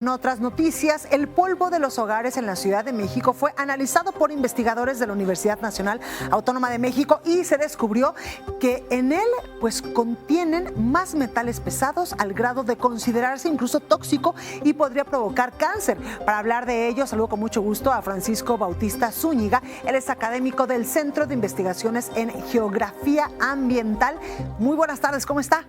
En otras noticias, el polvo de los hogares en la Ciudad de México fue analizado por investigadores de la Universidad Nacional Autónoma de México y se descubrió que en él contienen más metales pesados al grado de considerarse incluso tóxico y podría provocar cáncer. Para hablar de ello, saludo con mucho gusto a Francisco Bautista Zúñiga. Él es académico del Centro de Investigaciones en Geografía Ambiental. Muy buenas tardes, ¿cómo está?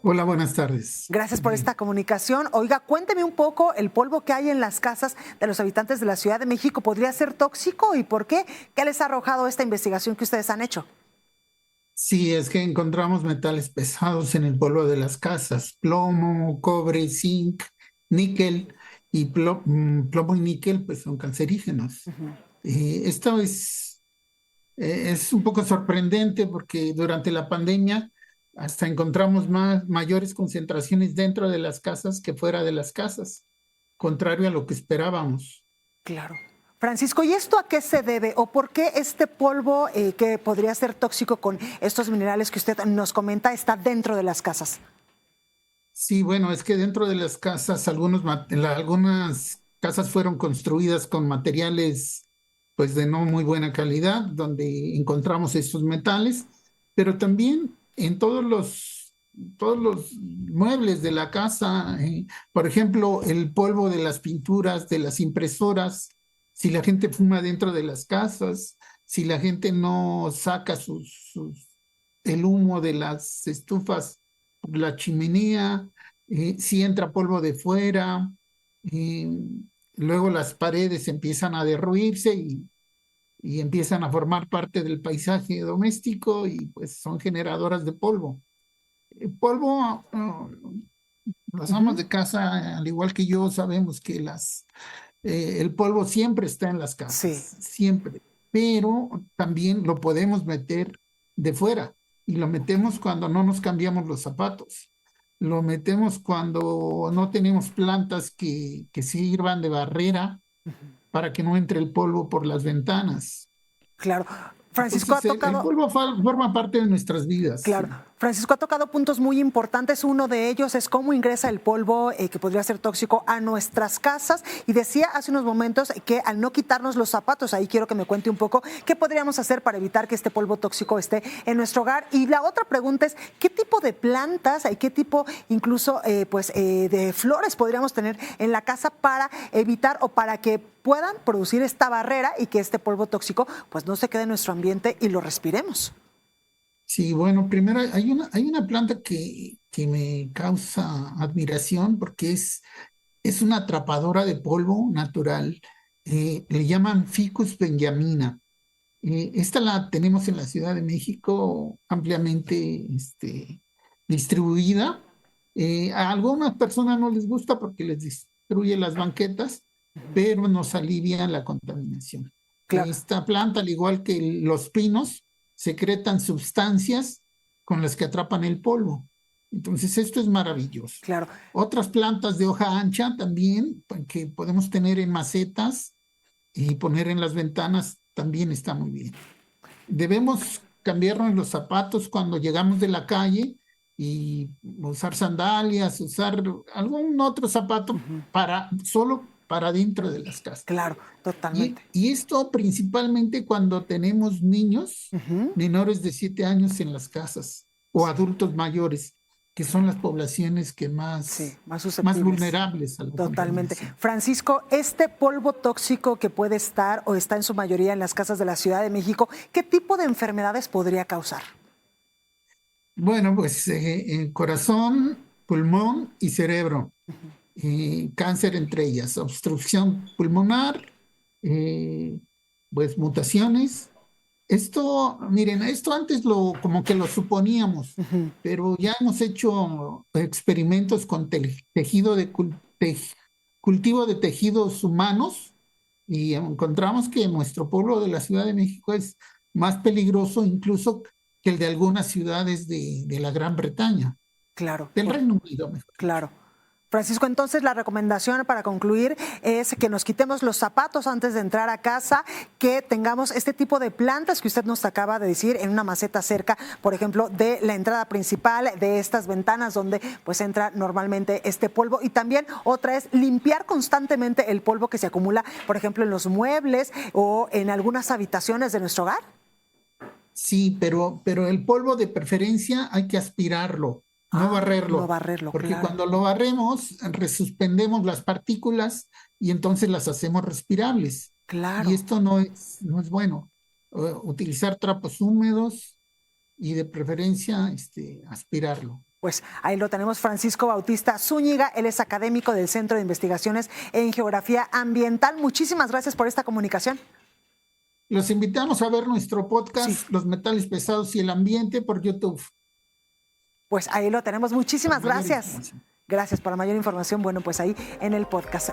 Hola, buenas tardes. Gracias por esta comunicación. Oiga, cuénteme un poco, el polvo que hay en las casas de los habitantes de la Ciudad de México, ¿podría ser tóxico y por qué? ¿Qué les ha arrojado esta investigación que ustedes han hecho? Sí, es que encontramos metales pesados en el polvo de las casas: plomo, cobre, zinc, níquel, y plomo y níquel pues son cancerígenos. Esto es un poco sorprendente porque durante la pandemia hasta encontramos mayores concentraciones dentro de las casas que fuera de las casas, contrario a lo que esperábamos. Claro. Francisco, ¿y esto a qué se debe o por qué este polvo que podría ser tóxico con estos minerales que usted nos comenta está dentro de las casas? Sí, bueno, es que dentro de las casas, algunas casas fueron construidas con materiales pues de no muy buena calidad, donde encontramos estos metales, pero también en todos los muebles de la casa, por ejemplo, el polvo de las pinturas, de las impresoras, si la gente fuma dentro de las casas, si la gente no saca el humo de las estufas por la chimenea, si entra polvo de fuera, eh, luego las paredes empiezan a derruirse y empiezan a formar parte del paisaje doméstico y pues son generadoras de polvo. El polvo, las amas de casa, al igual que yo, sabemos que el polvo siempre está en las Sí. casas, siempre, pero también lo podemos meter de fuera y lo metemos cuando no nos cambiamos los zapatos. Lo metemos cuando no tenemos plantas que sirvan de barrera para que no entre el polvo por las ventanas. Claro. Francisco ha Entonces, el tocado... polvo forma parte de nuestras vidas. Claro. Francisco ha tocado puntos muy importantes. Uno de ellos es cómo ingresa el polvo que podría ser tóxico a nuestras casas. Y decía hace unos momentos que al no quitarnos los zapatos, ahí quiero que me cuente un poco qué podríamos hacer para evitar que este polvo tóxico esté en nuestro hogar. Y la otra pregunta es, ¿qué tipo de plantas y qué tipo incluso de flores podríamos tener en la casa para evitar o para que puedan producir esta barrera y que este polvo tóxico pues no se quede en nuestro ambiente y lo respiremos? Sí, bueno, primero hay una planta que me causa admiración porque es una atrapadora de polvo natural. Le llaman Ficus benjamina. Esta la tenemos en la Ciudad de México ampliamente distribuida. A algunas personas no les gusta porque les destruye las banquetas, pero nos alivia la contaminación. Claro. Esta planta, al igual que los pinos, secretan sustancias con las que atrapan el polvo. Entonces, esto es maravilloso. Claro. Otras plantas de hoja ancha también, que podemos tener en macetas y poner en las ventanas, también está muy bien. Debemos cambiarnos los zapatos cuando llegamos de la calle y usar sandalias, usar algún otro zapato solo para dentro de las casas. Claro, totalmente. Y esto principalmente cuando tenemos niños menores de 7 años en las casas o adultos mayores, que son las poblaciones que más vulnerables a la Totalmente. contaminación. Francisco, este polvo tóxico que puede estar o está en su mayoría en las casas de la Ciudad de México, ¿qué tipo de enfermedades podría causar? Bueno, pues corazón, pulmón y cerebro. Cáncer entre ellas, obstrucción pulmonar, pues mutaciones. Esto, miren, esto antes como que lo suponíamos, pero ya hemos hecho experimentos con cultivo de tejidos humanos y encontramos que nuestro pueblo de la Ciudad de México es más peligroso incluso que el de algunas ciudades de la Gran Bretaña. Claro. Del Reino Unido, mejor. Claro. Francisco, entonces la recomendación para concluir es que nos quitemos los zapatos antes de entrar a casa, que tengamos este tipo de plantas que usted nos acaba de decir en una maceta cerca, por ejemplo, de la entrada principal, de estas ventanas donde pues entra normalmente este polvo. Y también otra es limpiar constantemente el polvo que se acumula, por ejemplo, en los muebles o en algunas habitaciones de nuestro hogar. Sí, pero el polvo de preferencia hay que aspirarlo, no barrerlo. No barrerlo, porque claro. cuando lo barremos, resuspendemos las partículas y entonces las hacemos respirables. Claro. Y esto no es bueno. Utilizar trapos húmedos y de preferencia aspirarlo. Pues ahí lo tenemos, Francisco Bautista Zúñiga, él es académico del Centro de Investigaciones en Geografía Ambiental. Muchísimas gracias por esta comunicación. Los invitamos a ver nuestro podcast, Sí. Los metales pesados y el ambiente, por YouTube. Pues ahí lo tenemos. Muchísimas Para mayor gracias. información. Gracias por la mayor información. Bueno, pues ahí en el podcast.